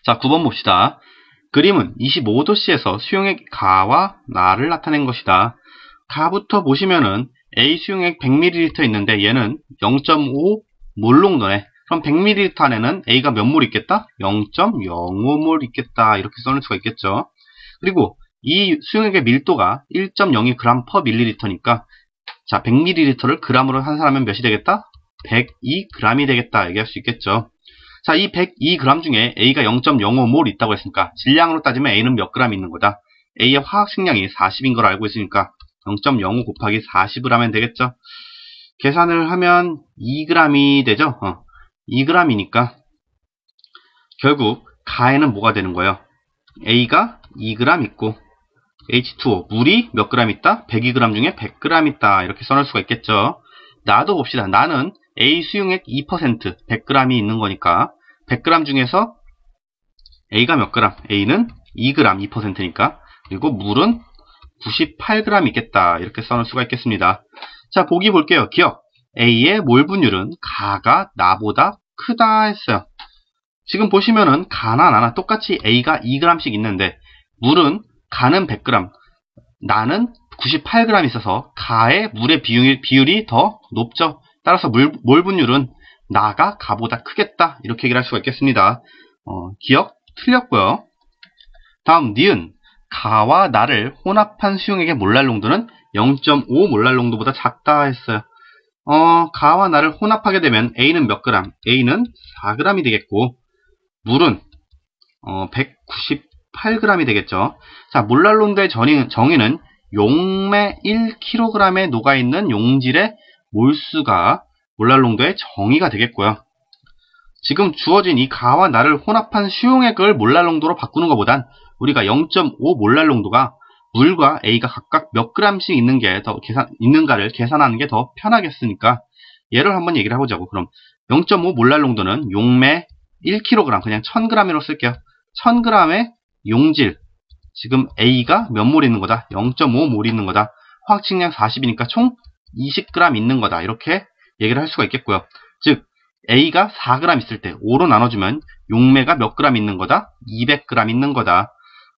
자, 9번 봅시다. 그림은 25도씨에서 수용액 가와 나를 나타낸 것이다. 가부터 보시면은 A 수용액 100ml 있는데 얘는 0.5 몰농도네. 그럼 100ml 안에는 A가 몇 몰 있겠다? 0.05몰 있겠다. 이렇게 써낼 수가 있겠죠. 그리고 이 수용액의 밀도가 1.02g/ml니까 자, 100ml를 g으로 환산하면 몇이 되겠다? 102g이 되겠다. 얘기할 수 있겠죠. 자, 이 102g 중에 A가 0.05몰 있다고 했으니까 질량으로 따지면 A는 몇 g 있는 거다? A의 화학식량이 40인 걸 알고 있으니까 0.05 곱하기 40을 하면 되겠죠. 계산을 하면 2g이 되죠. 2g이니까 결국 가에는 뭐가 되는 거예요? A가 2g 있고 H2O, 물이 몇 g 있다? 102g 중에 100g 있다. 이렇게 써놓을 수가 있겠죠. 나도 봅시다. 나는 A 수용액 2%, 100g이 있는 거니까 100g 중에서 A가 몇 g? A는 2g, 2%니까. 그리고 물은 98g 있겠다. 이렇게 써놓을 수가 있겠습니다. 자, 보기 볼게요. 기억. A의 몰 분율은 가가 나보다 크다 했어요. 지금 보시면은 가나 나나 똑같이 A가 2g씩 있는데 물은 가는 100g, 나는 98g 있어서 가의 물의 비율이 더 높죠. 따라서 몰 분율은 나가 가보다 크겠다. 이렇게 얘기를 할 수가 있겠습니다. 기억 틀렸고요. 다음 니은. 가와 나를 혼합한 수용액의 몰랄 농도는 0.5 몰랄 농도보다 작다 했어요. 가와 나를 혼합하게 되면 A는 몇 g? A는 4g이 되겠고 물은 198g이 되겠죠. 자, 몰랄 농도의 정의는 용매 1kg에 녹아있는 용질의 몰수가 몰랄 농도의 정의가 되겠고요. 지금 주어진 이 가와 나를 혼합한 수용액을 몰랄 농도로 바꾸는 것보단 우리가 0.5 몰랄 농도가 물과 A가 각각 몇 g씩 있는가를 계산하는 게 더 편하겠으니까 얘를 한번 얘기를 해보자고. 그럼 0.5 몰랄 농도는 용매 1kg, 그냥 1000g으로 쓸게요. 1000g의 용질, 지금 A가 몇 몰 있는 거다? 0.5몰 있는 거다. 화학식량 40이니까 총 20g 있는 거다. 이렇게 얘기를 할 수가 있겠고요. 즉 A가 4g 있을 때 5로 나눠주면 용매가 몇 g 있는 거다? 200g 있는 거다.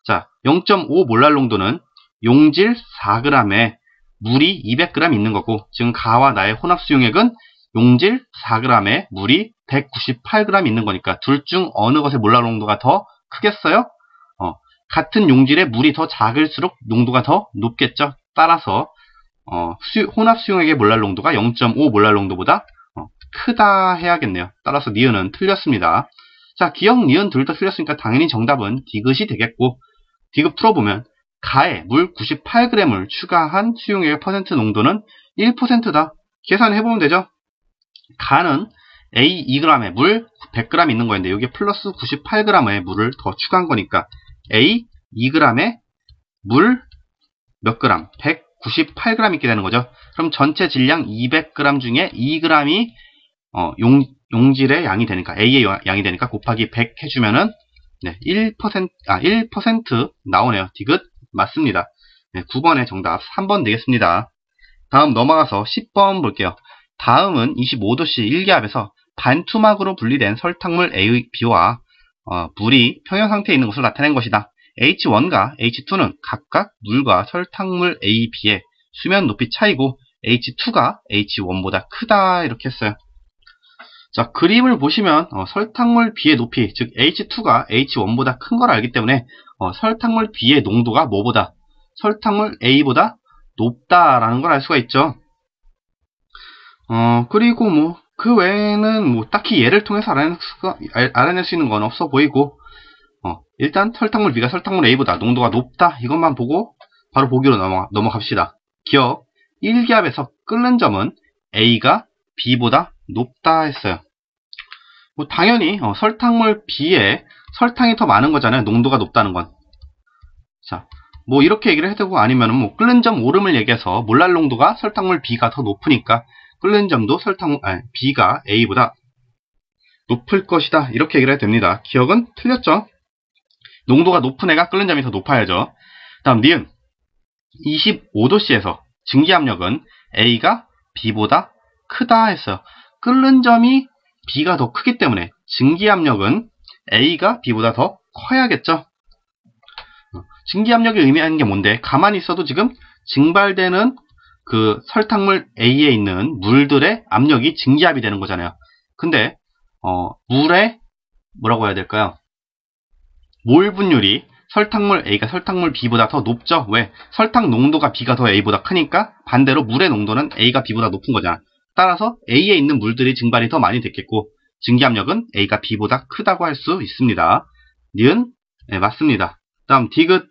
자, 0.5 몰랄 농도는 용질 4g에 물이 200g 있는 거고, 지금 가와 나의 혼합 수용액은 용질 4g에 물이 198g 있는 거니까 둘 중 어느 것의 몰랄 농도가 더 크겠어요? 같은 용질의 물이 더 작을수록 농도가 더 높겠죠. 따라서 혼합 수용액의 몰랄 농도가 0.5 몰랄 농도보다 크다 해야겠네요. 따라서 니은은 틀렸습니다. 자, 기억, 니은 둘 다 틀렸으니까 당연히 정답은 디귿이 되겠고, 디귿 풀어보면 가에 물 98g을 추가한 수용액의 퍼센트 농도는 1%다. 계산해보면 되죠. 가는 A 2g에 물 100g 있는 거였는데 여기에 플러스 98g의 물을 더 추가한 거니까 A 2g에 물 몇 g? 198g 있게 되는 거죠. 그럼 전체 질량 200g 중에 2g이 용질의 양이 되니까, A의 양이 되니까 곱하기 100 해주면은 네, 1% 나오네요. 디귿 맞습니다. 네, 9번의 정답 3번 되겠습니다. 다음 넘어가서 10번 볼게요. 다음은 25도씨 1기압에서 반투막으로 분리된 설탕물 A의 B와 물이 평형 상태에 있는 것을 나타낸 것이다. H1과 H2는 각각 물과 설탕물 A, B의 수면 높이 차이고 H2가 H1보다 크다. 이렇게 했어요. 자, 그림을 보시면 설탕물 B의 높이, 즉 H2가 H1보다 큰 걸 알기 때문에 설탕물 B의 농도가 뭐보다? 설탕물 A보다 높다라는 걸 알 수가 있죠. 그리고 뭐 그 외에는 뭐 딱히 얘를 통해서 알아낼 수 있는 건 없어 보이고, 일단 설탕물 B가 설탕물 A보다 농도가 높다, 이것만 보고 바로 보기로 넘어갑시다. 기억, 1기압에서 끓는 점은 A가 B보다 높다 했어요. 뭐 당연히 설탕물 B에 설탕이 더 많은 거잖아요. 농도가 높다는 건. 자, 뭐 이렇게 얘기를 해도 되고, 아니면은 뭐 끓는 점 오름을 얘기해서 몰랄 농도가 설탕물 B가 더 높으니까 끓는 점도 B가 A보다 높을 것이다. 이렇게 얘기를 해도 됩니다. 기억은 틀렸죠? 농도가 높은 애가 끓는 점이 더 높아야죠. 다음 니은. 25도씨에서 증기압력은 A가 B보다 크다 했어요. 끓는 점이 B가 더 크기 때문에 증기압력은 A가 B보다 더 커야겠죠. 증기압력이 의미하는 게 뭔데? 가만히 있어도 지금 증발되는 그 설탕물 A에 있는 물들의 압력이 증기압이 되는 거잖아요. 근데 물의 뭐라고 해야 될까요? 몰 분율이 설탕물 A가 설탕물 B보다 더 높죠? 왜? 설탕 농도가 B가 더 A보다 크니까 반대로 물의 농도는 A가 B보다 높은 거잖아. 따라서 A에 있는 물들이 증발이 더 많이 됐겠고 증기압력은 A가 B보다 크다고 할 수 있습니다. 니은? 네, 맞습니다. 다음 디귿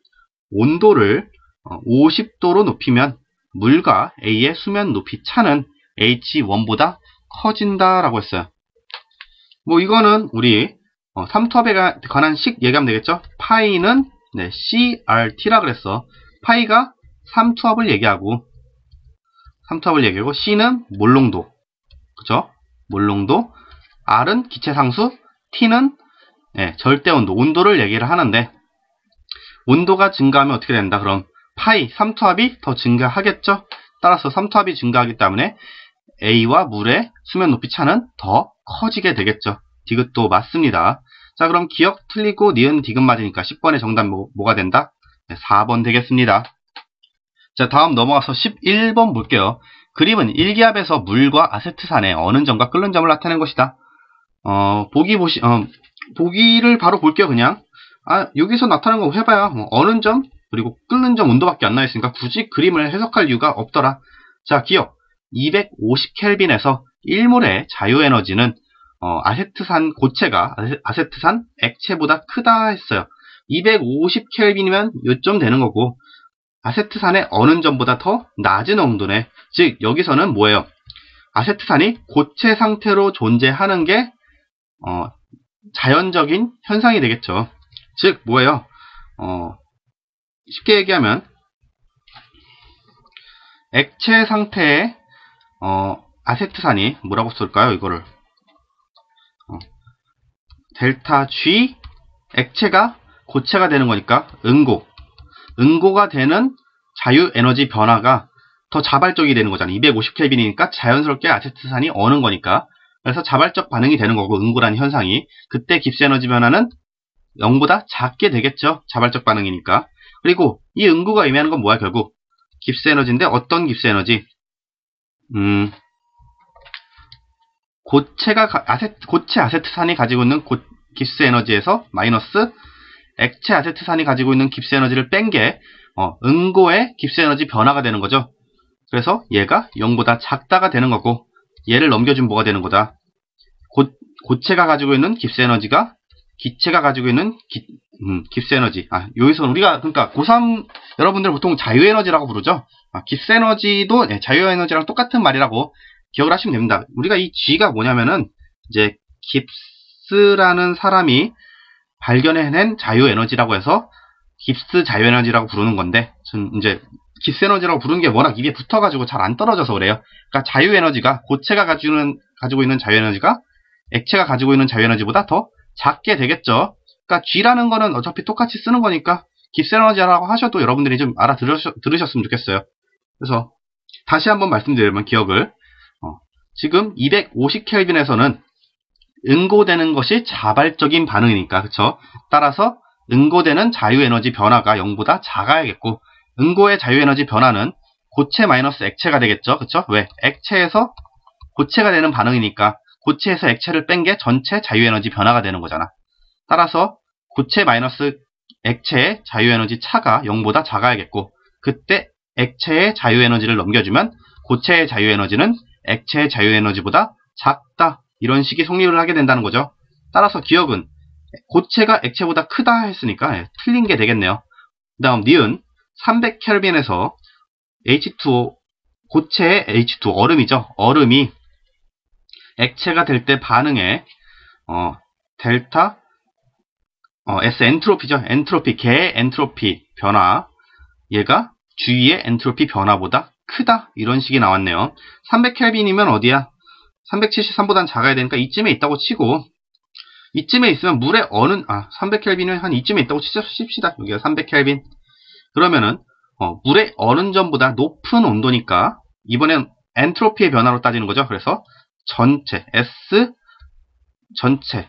온도를 50도로 높이면 물과 A의 수면 높이 차는 H1보다 커진다라고 했어요. 뭐 이거는 우리 삼투압에 관한 식 얘기하면 되겠죠? 파이는 CRT라 그랬어. 파이가 삼투압을 얘기하고 C는 몰농도, 그죠? 몰농도, R은 기체상수, T는 절대온도, 온도를 얘기를 하는데 온도가 증가하면 어떻게 된다? 그럼 파이, 삼투압이 더 증가하겠죠? 따라서 삼투압이 증가하기 때문에 A와 물의 수면 높이 차는 더 커지게 되겠죠. 디귿도 맞습니다. 자, 그럼 기억 틀리고 니은 디귿 맞으니까 10번의 정답 뭐가 된다? 4번 되겠습니다. 자, 다음 넘어가서 11번 볼게요. 그림은 일기압에서 물과 아세트산의 어는 점과 끓는 점을 나타낸 것이다. 보기를 바로 볼게요, 그냥. 여기서 나타나는 거 해봐야 어는 점 그리고 끓는 점 온도밖에 안 나있으니까 굳이 그림을 해석할 이유가 없더라. 자, 기억 250켈빈에서 1몰의 자유에너지는 아세트산 고체가 아세트산 액체보다 크다 했어요. 250켈빈이면 요점 되는 거고 아세트산의 어는 점보다 더 낮은 온도네. 즉 여기서는 뭐예요? 아세트산이 고체 상태로 존재하는 게 자연적인 현상이 되겠죠. 즉 뭐예요? 쉽게 얘기하면 액체 상태의 아세트산이 뭐라고 쓸까요? 이거를 델타 G 액체가 고체가 되는 거니까 응고가 되는 자유에너지 변화가 더 자발적이 되는 거잖아요. 250켈빈이니까 자연스럽게 아세트산이 어는 거니까. 그래서 자발적 반응이 되는 거고 응고라는 현상이. 그때 깁스에너지 변화는 0보다 작게 되겠죠. 자발적 반응이니까. 그리고 이 응고가 의미하는 건 뭐야? 결국 깁스에너지인데 어떤 깁스에너지? 고체 아세트산이 가지고 있는 깁스에너지에서 마이너스 액체 아세트산이 가지고 있는 깁스에너지를 뺀 게 응고의 깁스에너지 변화가 되는 거죠. 그래서 얘가 0보다 작다가 되는 거고 얘를 넘겨주면 뭐가 되는 거다? 고체가 가지고 있는 깁스에너지가 기체가 가지고 있는 깁스에너지. 여기서 우리가 그러니까 고3 여러분들 보통 자유에너지라고 부르죠. 깁스에너지도 자유에너지랑 똑같은 말이라고 기억을 하시면 됩니다. 우리가 이 G가 뭐냐면은 이제 깁스라는 사람이 발견해낸 자유에너지라고 해서 깁스 자유에너지라고 부르는 건데 이제 깁스에너지라고 부르는 게 워낙 입에 붙어가지고 잘 안 떨어져서 그래요. 그러니까 자유에너지가 고체가 가지고 있는 자유에너지가 액체가 가지고 있는 자유에너지보다 더 작게 되겠죠. 그러니까 G라는 거는 어차피 똑같이 쓰는 거니까 깁스에너지라고 하셔도 여러분들이 좀 들으셨으면 좋겠어요. 그래서 다시 한번 말씀드리면 기억을 지금 250켈빈에서는 응고되는 것이 자발적인 반응이니까 그쵸? 따라서 응고되는 자유에너지 변화가 0보다 작아야겠고 응고의 자유에너지 변화는 고체 마이너스 액체가 되겠죠? 그쵸? 왜? 액체에서 고체가 되는 반응이니까 고체에서 액체를 뺀 게 전체 자유에너지 변화가 되는 거잖아. 따라서 고체 마이너스 액체의 자유에너지 차가 0보다 작아야겠고 그때 액체의 자유에너지를 넘겨주면 고체의 자유에너지는 액체의 자유에너지보다 작다. 이런 식의 성립을 하게 된다는 거죠. 따라서 기억은 고체가 액체보다 크다 했으니까 틀린 게 되겠네요. 그 다음 니은 300켈빈에서 H2O 고체의 H2O 얼음이죠. 얼음이 액체가 될 때 반응에 델타 S 엔트로피죠. 엔트로피 개의 엔트로피 변화 얘가 주위의 엔트로피 변화보다 크다. 이런 식이 나왔네요. 300켈빈이면 어디야? 373보다는 작아야 되니까 이쯤에 있다고 치고 이쯤에 있으면 물의 어는 300켈빈은 한 이쯤에 있다고 칩시다. 여기가 300켈빈 그러면은 물의 어는 점보다 높은 온도니까 이번엔 엔트로피의 변화로 따지는 거죠. 그래서 전체 S 전체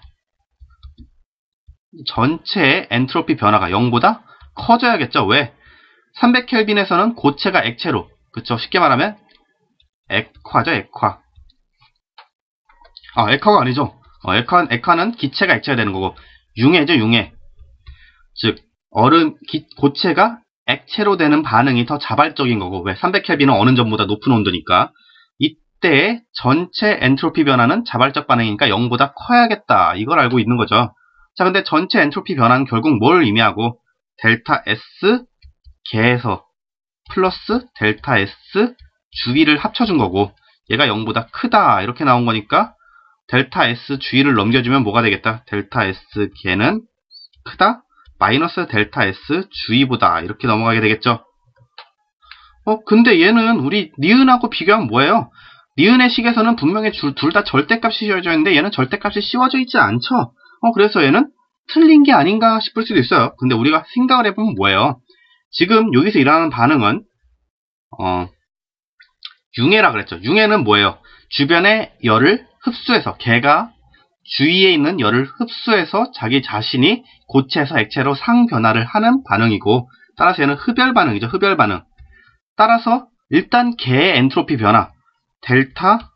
전체의 엔트로피 변화가 0보다 커져야겠죠. 왜? 300켈빈에서는 고체가 액체로, 그쵸? 쉽게 말하면 액화죠, 액화. 액화가 아니죠. 액화는 기체가 액체가 되는 거고, 융해죠, 융해. 즉, 고체가 액체로 되는 반응이 더 자발적인 거고, 왜? 300켈빈은 어느 점보다 높은 온도니까. 이때 전체 엔트로피 변화는 자발적 반응이니까 0보다 커야겠다. 이걸 알고 있는 거죠. 자, 근데 전체 엔트로피 변화는 결국 뭘 의미하고, 델타 S 개에서 플러스 델타 S 주위를 합쳐준 거고, 얘가 0보다 크다. 이렇게 나온 거니까, 델타 S 주위를 넘겨주면 뭐가 되겠다? 델타 S 개는 크다? 마이너스 델타 S 주위보다. 이렇게 넘어가게 되겠죠. 근데 얘는 우리 니은하고 비교하면 뭐예요? 니은의 식에서는 분명히 둘 다 절대값이 씌워져 있는데 얘는 절대값이 씌워져 있지 않죠. 그래서 얘는 틀린 게 아닌가 싶을 수도 있어요. 근데 우리가 생각을 해보면 뭐예요? 지금 여기서 일어나는 반응은 융해라 그랬죠. 융해는 뭐예요? 주변의 열을 흡수해서, 걔가 주위에 있는 열을 흡수해서 자기 자신이 고체에서 액체로 상변화를 하는 반응이고, 따라서 얘는 흡열 반응이죠. 흡열 반응. 따라서 일단 걔의 엔트로피 변화 델타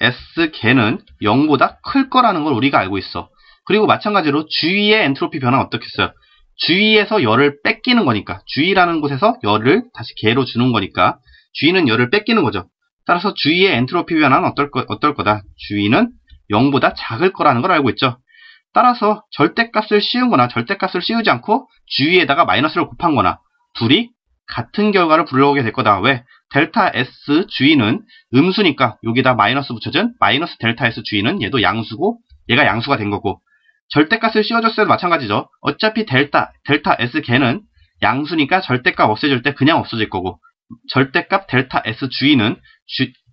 S 걔는 0보다 클 거라는 걸 우리가 알고 있어. 그리고 마찬가지로 주위의 엔트로피 변화는 어떻겠어요? 주위에서 열을 뺏기는 거니까, 주위라는 곳에서 열을 다시 걔로 주는 거니까 주위는 열을 뺏기는 거죠. 따라서 주위의 엔트로피 변화는 어떨 거다? 주위는 0보다 작을 거라는 걸 알고 있죠. 따라서 절대값을 씌운 거나 절대값을 씌우지 않고 주위에다가 마이너스를 곱한 거나 둘이 같은 결과를 불러오게 될 거다. 왜? 델타 S 주위는 음수니까 여기다 마이너스 붙여준 마이너스 델타 S 주위는 얘도 양수고 얘가 양수가 된 거고, 절대값을 씌워줬을 때도 마찬가지죠. 어차피 델타 S 걔는 양수니까 절대값 없애줄 때 그냥 없어질 거고, 절대값 델타 S 주위는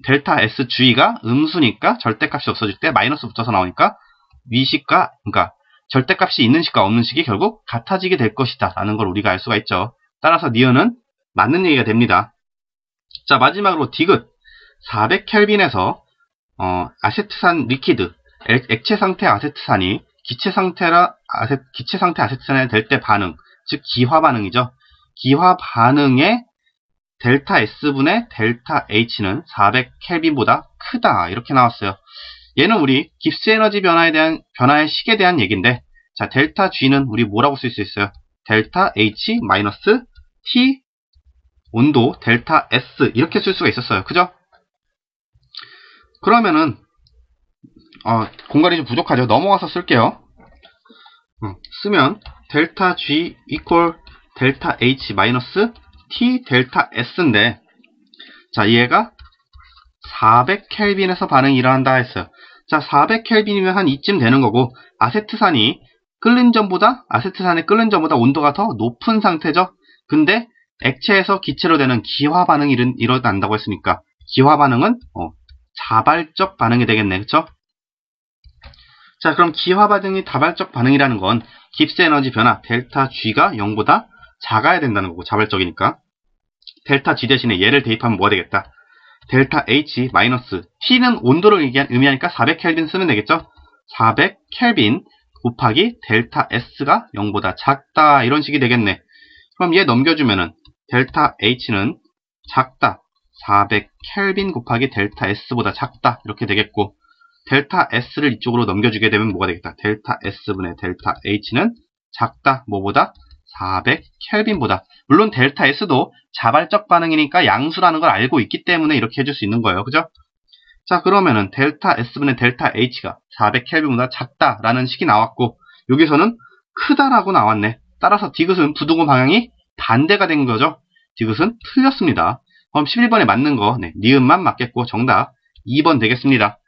델타 S 주위가 음수니까 절대값이 없어질 때 마이너스 붙어서 나오니까 위식과, 그러니까 절대값이 있는 식과 없는 식이 결국 같아지게 될 것이다 라는 걸 우리가 알 수가 있죠. 따라서 니은은 맞는 얘기가 됩니다. 자, 마지막으로 디귿 400켈빈에서 아세트산 리퀴드, 액체 상태 아세트산이 기체 상태 아세트산이 될 때 반응, 즉 기화 반응이죠. 기화 반응의 델타 S분의 델타 H는 400켈빈보다 크다. 이렇게 나왔어요. 얘는 우리 깁스 에너지 변화의 식에 대한 얘기인데, 자, 델타 G는 우리 뭐라고 쓸 수 있어요? 델타 H 마이너스 T 온도 델타 S 이렇게 쓸 수가 있었어요. 그죠? 그러면은 공간이 좀 부족하죠. 넘어가서 쓸게요. 쓰면 델타 G 이퀄 델타 H 마이너스 T 델타 S인데, 자, 얘가 400켈빈에서 반응이 일어난다 했어요. 자, 400켈빈이면 한 이쯤 되는 거고, 아세트산이 끓는 전보다 온도가 더 높은 상태죠. 근데 액체에서 기체로 되는 기화 반응이 일어난다고 했으니까 기화 반응은 자발적 반응이 되겠네. 그쵸? 자, 그럼 기화 반응이 자발적 반응이라는 건 깁스 에너지 변화 델타 G가 0보다 작아야 된다는 거고, 자발적이니까. 델타 G 대신에 얘를 대입하면 뭐가 되겠다? 델타 H 마이너스 T는 온도를 의미하니까 400켈빈 쓰면 되겠죠? 400켈빈 곱하기 델타 S가 0보다 작다. 이런 식이 되겠네. 그럼 얘 넘겨주면은 델타 H는 작다. 400켈빈 곱하기 델타 S보다 작다. 이렇게 되겠고, 델타 S를 이쪽으로 넘겨주게 되면 뭐가 되겠다? 델타 S분의 델타 H는 작다. 뭐보다? 400켈빈보다. 물론 델타 S도 자발적 반응이니까 양수라는 걸 알고 있기 때문에 이렇게 해줄 수 있는 거예요. 그죠? 자, 그러면은 델타 S분의 델타 H가 400켈빈보다 작다라는 식이 나왔고, 여기서는 크다라고 나왔네. 따라서 디귿은 부등호 방향이 반대가 된 거죠. 디귿은 틀렸습니다. 그럼 11번에 맞는 거, 니은만 맞겠고 정답 2번 되겠습니다.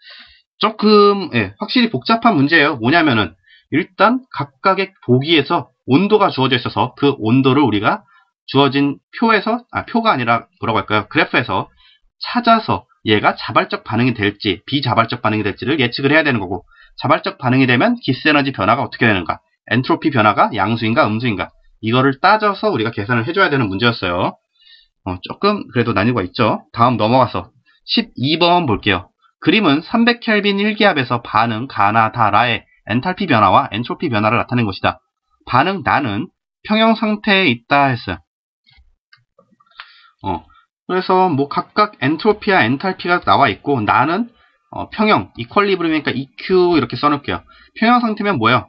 조금 확실히 복잡한 문제예요. 뭐냐면은 일단 각각의 보기에서 온도가 주어져 있어서 그 온도를 우리가 주어진 표가 아니라 뭐라고 할까요? 그래프에서 찾아서 얘가 자발적 반응이 될지 비자발적 반응이 될지를 예측을 해야 되는 거고, 자발적 반응이 되면 깁스 에너지 변화가 어떻게 되는가, 엔트로피 변화가 양수인가 음수인가, 이거를 따져서 우리가 계산을 해줘야 되는 문제였어요. 조금 그래도 난이도가 있죠. 다음 넘어가서 12번 볼게요. 그림은 300켈빈 1기압에서 반응 가나다라의 엔탈피 변화와 엔트로피 변화를 나타낸 것이다. 반응 나는 평형 상태에 있다 했어요. 그래서 뭐 각각 엔트로피와 엔탈피가 나와 있고 나는 평형, 이퀄리브리움이니까 EQ 이렇게 써놓을게요. 평형 상태면 뭐예요?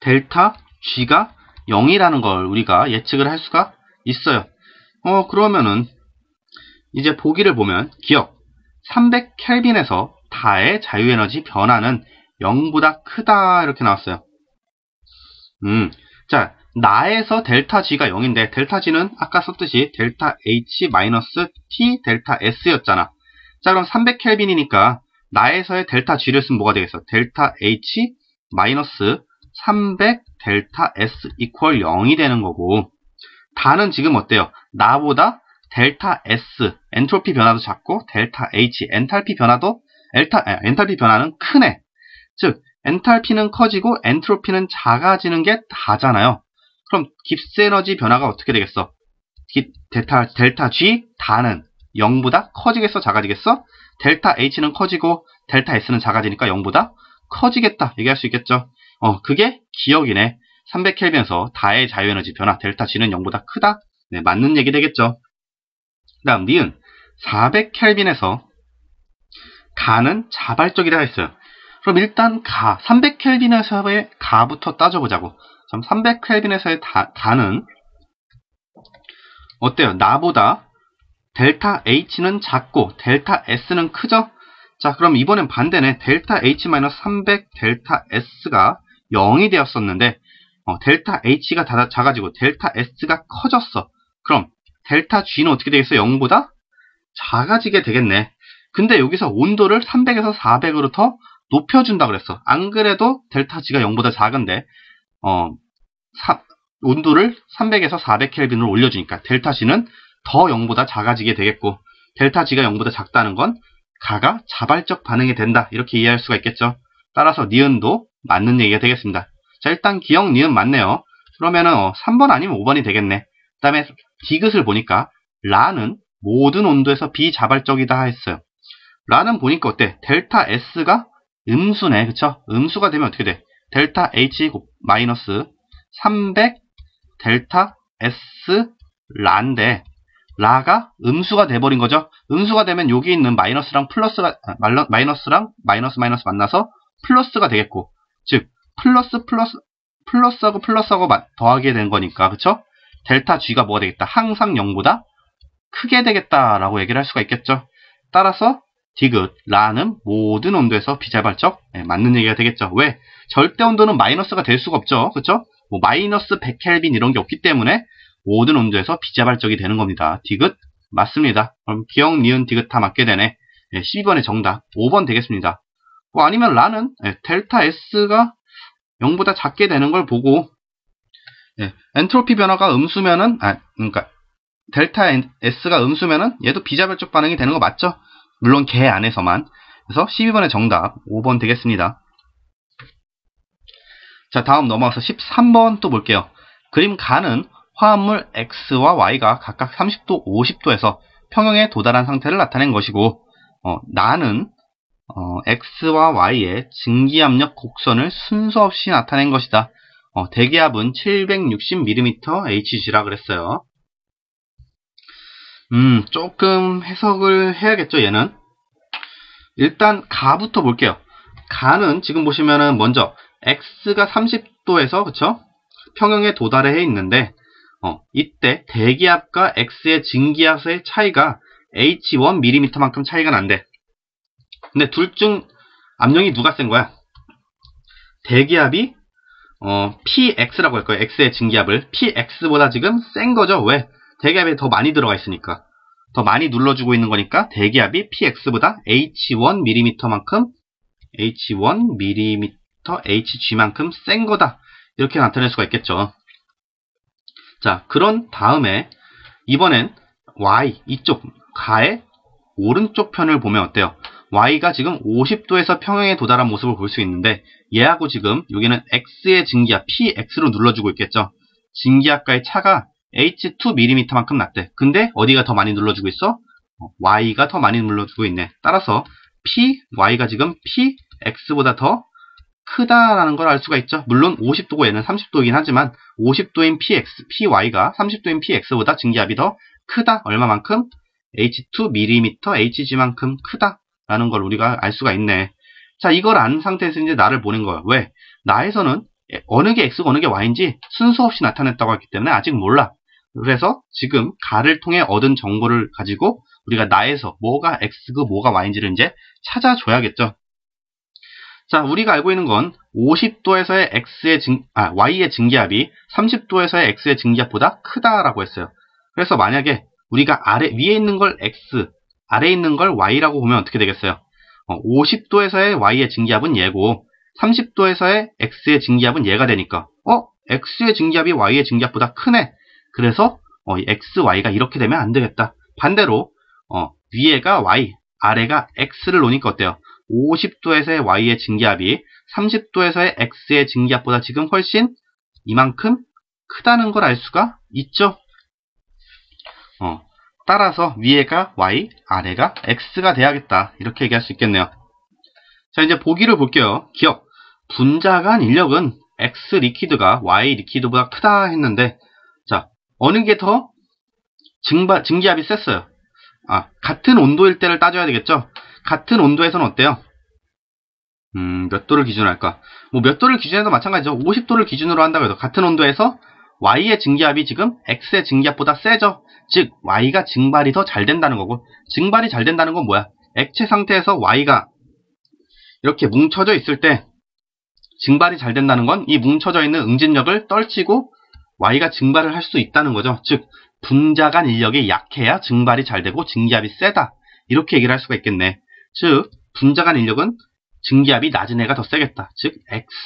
델타 G가 0이라는 걸 우리가 예측을 할 수가 있어요. 그러면은 이제 보기를 보면 기억 300켈빈에서 다의 자유에너지 변화는 0보다 크다 이렇게 나왔어요. 자, 나에서 델타 G가 0인데 델타 G는 아까 썼듯이 델타 H 마이너스 T 델타 S였잖아. 자, 그럼 300켈빈이니까 나에서의 델타 G를 쓰면 뭐가 되겠어? 델타 H 마이너스 300 델타 S 이퀄 0이 되는 거고, 다는 지금 어때요? 나보다 델타 S 엔트로피 변화도 작고 델타 H 엔탈피 변화는 크네. 즉 엔탈피는 커지고 엔트로피는 작아지는 게 다잖아요. 그럼 깁스 에너지 변화가 어떻게 되겠어? 델타 G 다는 0보다 커지겠어? 작아지겠어? 델타 H는 커지고 델타 S는 작아지니까 0보다 커지겠다 얘기할 수 있겠죠. 그게 기억이네. 300켈빈에서 다의 자유에너지 변화 델타 G는 0보다 크다. 네, 맞는 얘기 되겠죠. 그 다음 니은 400켈빈에서 가는 자발적이라 했어요. 그럼 일단 300켈빈에서의 가부터 따져보자고. 300켈빈에서의 가는 어때요? 나보다 델타 H는 작고 델타 S는 크죠? 자, 그럼 이번엔 반대네. 델타 H-300 델타 S가 0이 되었었는데 델타 H가 작아지고 델타 S가 커졌어. 그럼 델타 G는 어떻게 되겠어? 0보다 작아지게 되겠네. 근데 여기서 온도를 300에서 400으로 더 높여준다 그랬어. 안 그래도 델타 G가 0보다 작은데 온도를 300에서 400켈빈으로 올려주니까 델타 G는 더 0보다 작아지게 되겠고, 델타 G가 0보다 작다는 건 가가 자발적 반응이 된다 이렇게 이해할 수가 있겠죠. 따라서 니은도 맞는 얘기가 되겠습니다. 자, 일단 기억 니은 맞네요. 그러면은 3번 아니면 5번이 되겠네. 그 다음에 디귿을 보니까 라는 모든 온도에서 비자발적이다 했어요. 라는 보니까 어때? 델타 S가 음수네. 그쵸? 음수가 되면 어떻게 돼? 델타 H 마이너스 300 델타 S 라인데 라가 음수가 돼버린 거죠. 음수가 되면 여기 있는 마이너스랑 마이너스 만나서 플러스가 되겠고, 즉 플러스하고 더하게 된 거니까, 그쵸? 델타 G가 뭐가 되겠다? 항상 0보다 크게 되겠다라고 얘기를 할 수가 있겠죠. 따라서 디귿, 라는 모든 온도에서 비자발적, 맞는 얘기가 되겠죠. 왜? 절대 온도는 마이너스가 될 수가 없죠. 그쵸? 뭐 마이너스 100켈빈 이런 게 없기 때문에 모든 온도에서 비자발적이 되는 겁니다. 디귿 맞습니다. 그럼 기억, 니은, 디귿 다 맞게 되네. 12번의 정답 5번 되겠습니다. 뭐 아니면 라는 델타 S가 0보다 작게 되는 걸 보고 엔트로피 변화가 음수면은 그러니까 델타 S가 음수면은 얘도 비자발적 반응이 되는 거 맞죠? 물론 걔 안에서만. 그래서 12번의 정답 5번 되겠습니다. 자, 다음 넘어가서 13번 또 볼게요. 그림 가는 화합물 X와 Y가 각각 30도, 50도에서 평형에 도달한 상태를 나타낸 것이고, 나는 X와 Y의 증기압력 곡선을 순서 없이 나타낸 것이다. 대기압은 760mm Hg라 그랬어요. 조금 해석을 해야겠죠, 얘는. 일단 가부터 볼게요. 가는 지금 보시면은 먼저 X가 30도에서 그쵸? 평형에 도달해 있는데 이때 대기압과 X의 증기압의 차이가 H1mm만큼 차이가 난대. 근데 둘 중 압력이 누가 센 거야? 대기압이 PX라고 할 거예요. X의 증기압을 PX보다 지금 센 거죠. 왜? 대기압이 더 많이 들어가 있으니까. 더 많이 눌러주고 있는 거니까 대기압이 PX보다 H1mm만큼 Hg만큼 센 거다. 이렇게 나타낼 수가 있겠죠. 자, 그런 다음에 이번엔 Y, 이쪽 가의 오른쪽 편을 보면 어때요? Y가 지금 50도에서 평형에 도달한 모습을 볼 수 있는데 얘하고 지금 여기는 X의 증기압 PX로 눌러주고 있겠죠. 증기압과의 차가 H2mm만큼 났대. 근데 어디가 더 많이 눌러주고 있어? Y가 더 많이 눌러주고 있네. 따라서 Y가 지금 PX보다 더 크다라는 걸 알 수가 있죠. 물론 50도고 얘는 30도이긴 하지만 50도인 py가 30도인 px보다 증기압이 더 크다. 얼마만큼? h2mm hg만큼 크다라는 걸 우리가 알 수가 있네. 자, 이걸 안 상태에서 이제 나를 보낸 거야. 왜? 나에서는 어느 게 x고 어느 게 y인지 순서 없이 나타냈다고 했기 때문에 아직 몰라. 그래서 지금 가를 통해 얻은 정보를 가지고 우리가 나에서 뭐가 x고 뭐가 y인지를 이제 찾아줘야겠죠. 자, 우리가 알고 있는 건 50도에서의 y의 증기압이 30도에서의 x의 증기압보다 크다라고 했어요. 그래서 만약에 우리가 위에 있는 걸 x, 아래에 있는 걸 y라고 보면 어떻게 되겠어요? 50도에서의 y의 증기압은 얘고 30도에서의 x의 증기압은 얘가 되니까 x의 증기압이 y의 증기압보다 크네. 그래서 x, y가 이렇게 되면 안 되겠다. 반대로 위에가 y, 아래가 x를 놓으니까 어때요? 50도에서의 y의 증기압이 30도에서의 x의 증기압보다 지금 훨씬 이만큼 크다는 걸 알 수가 있죠. 따라서 위에가 y, 아래가 x가 돼야겠다. 이렇게 얘기할 수 있겠네요. 자, 이제 보기를 볼게요. 기억. 분자간 인력은 x 리퀴드가 y 리퀴드보다 크다 했는데, 자, 어느 게 더 증기압이 셌어요? 같은 온도일 때를 따져야 되겠죠? 같은 온도에서는 어때요? 몇 도를 기준으로 할까? 몇 도를 기준해도 마찬가지죠. 50도를 기준으로 한다고 해도 같은 온도에서 y의 증기압이 지금 x의 증기압보다 세죠. 즉 y가 증발이 더 잘 된다는 거고, 증발이 잘 된다는 건 뭐야? 액체 상태에서 y가 이렇게 뭉쳐져 있을 때 증발이 잘 된다는 건 이 뭉쳐져 있는 응진력을 떨치고 y가 증발을 할 수 있다는 거죠. 즉 분자간 인력이 약해야 증발이 잘 되고 증기압이 세다. 이렇게 얘기를 할 수가 있겠네. 즉 분자간 인력은 증기압이 낮은 애가 더 세겠다. 즉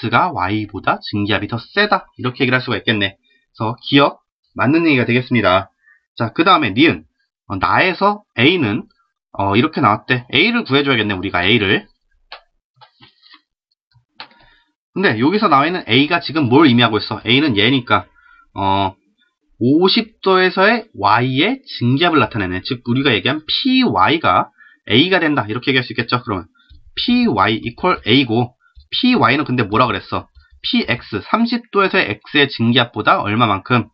x가 y보다 증기압이 더 세다. 이렇게 얘기를 할 수가 있겠네. 그래서 기억 맞는 얘기가 되겠습니다. 자, 그 다음에 니은. 나에서 a는 이렇게 나왔대. a를 구해줘야겠네. 우리가 a를. 근데 여기서 나와 있는 a가 지금 뭘 의미하고 있어? a는 얘니까 50도에서의 y의 증기압을 나타내네. 즉 우리가 얘기한 py가 a가 된다. 이렇게 얘기할 수 있겠죠. 그러면 py equal a고, py는 근데 뭐라 그랬어? px 30도에서의 x의 증기압보다 얼마만큼?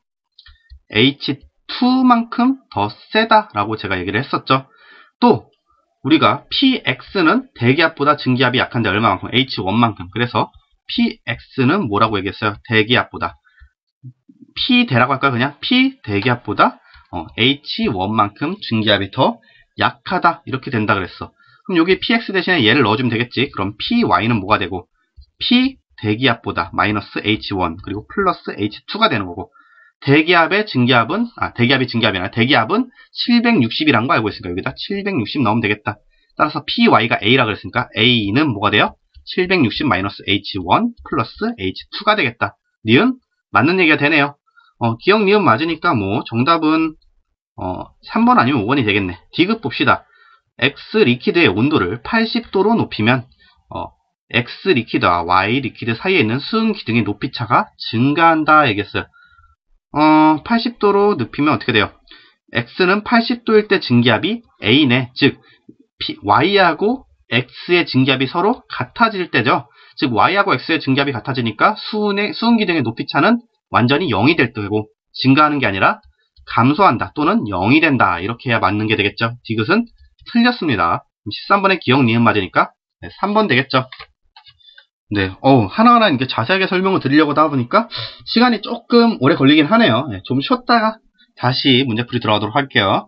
h2만큼 더 세다라고 제가 얘기를 했었죠. 또 우리가 px는 대기압보다 증기압이 약한데 얼마만큼? h1만큼. 그래서 px는 뭐라고 얘기했어요? 대기압보다. P대라고 할까요? 그냥 P대기압보다 H1만큼 증기압이 더 약하다. 이렇게 된다 그랬어. 그럼 여기 PX 대신에 얘를 넣어주면 되겠지. 그럼 PY는 뭐가 되고? P대기압보다 마이너스 H1 그리고 플러스 H2가 되는 거고, 대기압의 증기압은 대기압이 증기압이 아니라 대기압은 760이라는 거 알고 있으니까 여기다 760 넣으면 되겠다. 따라서 PY가 A라 그랬으니까 A는 뭐가 돼요? 760 마이너스 H1 플러스 H2가 되겠다. 니은 맞는 얘기가 되네요. 기억 니은 맞으니까 정답은 3번 아니면 5번이 되겠네. 디귿 봅시다. X 리퀴드의 온도를 80도로 높이면 X 리퀴드와 Y 리퀴드 사이에 있는 수은 기둥의 높이차가 증가한다 얘기했어요. 80도로 높이면 어떻게 돼요? X는 80도일 때 증기압이 A네. 즉 Y하고 X의 증기압이 서로 같아질 때죠. 즉 Y하고 X의 증기압이 같아지니까 수은 기둥의 높이차는 완전히 0이 될 때고, 증가하는 게 아니라 감소한다 또는 0이 된다. 이렇게 해야 맞는 게 되겠죠. 디귿은 틀렸습니다. 13번의 기억 니은 맞으니까 3번 되겠죠. 네, 하나하나 이렇게 자세하게 설명을 드리려고 하다 보니까 시간이 조금 오래 걸리긴 하네요. 좀 쉬었다가 다시 문제풀이 들어가도록 할게요.